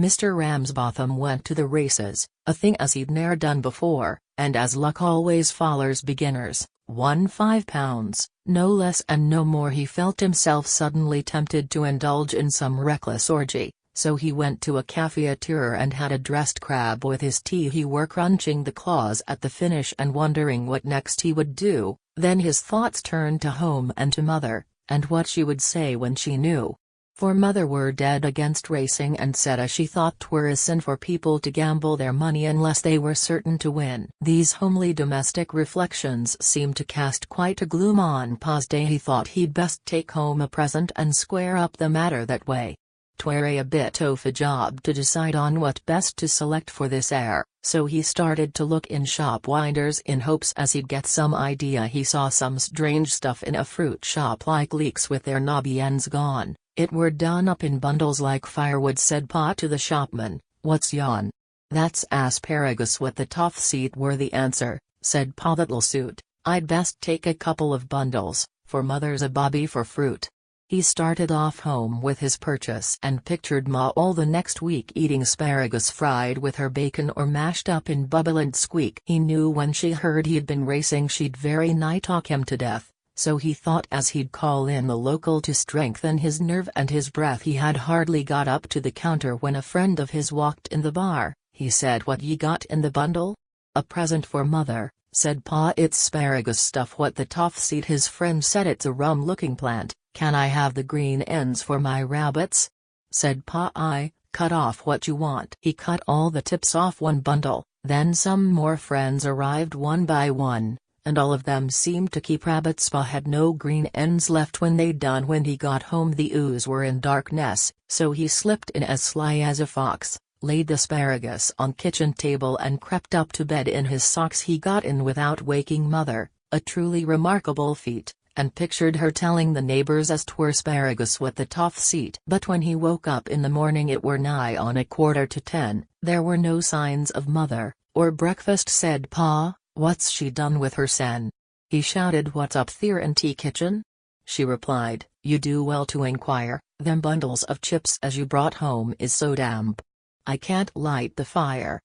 Mr. Ramsbotham went to the races, a thing as he'd ne'er done before, and as luck always follers beginners, won £5, no less and no more. He felt himself suddenly tempted to indulge in some reckless orgy, so he went to a cafetiere and had a dressed crab with his tea. He were crunching the claws at the finish and wondering what next he would do, then his thoughts turned to home and to mother, and what she would say when she knew. For mother were dead against racing and said as she thought 'twere a sin for people to gamble their money unless they were certain to win. These homely domestic reflections seemed to cast quite a gloom on Pa's day. He thought he'd best take home a present and square up the matter that way. 'Twere a bit of a job to decide on what best to select for this heir, so he started to look in shop winders in hopes as he'd get some idea. He saw some strange stuff in a fruit shop, like leeks with their knobby ends gone. It were done up in bundles like firewood. Said Pa to the shopman, "What's yon?" "That's asparagus with the toff seed," were the answer. Said Pa, "That'll suit. I'd best take a couple of bundles, for mother's a bobby for fruit." He started off home with his purchase and pictured Ma all the next week eating asparagus fried with her bacon or mashed up in bubble and squeak. He knew when she heard he'd been racing she'd very nigh talk him to death, so he thought as he'd call in the local to strengthen his nerve and his breath. He had hardly got up to the counter when a friend of his walked in the bar. He said, "What ye got in the bundle?" "A present for mother," said Pa. "It's asparagus stuff." "What the toff seed?" His friend said. "It's a rum-looking plant. Can I have the green ends for my rabbits?" Said Pa, "Aye, cut off what you want." He cut all the tips off one bundle, then some more friends arrived one by one, and all of them seemed to keep rabbits. Pa had no green ends left when they'd done. When he got home the ooze were in darkness, so he slipped in as sly as a fox, laid the asparagus on kitchen table and crept up to bed in his socks. He got in without waking mother, a truly remarkable feat, and pictured her telling the neighbors as 'twere asparagus with the toff seed. But when he woke up in the morning it were nigh on 9:45. There were no signs of mother, or breakfast. Said Pa, "What's she done with her sen?" He shouted, "What's up there in tea kitchen?" She replied, "You do well to inquire. Them bundles of chips as you brought home is so damp. I can't light the fire,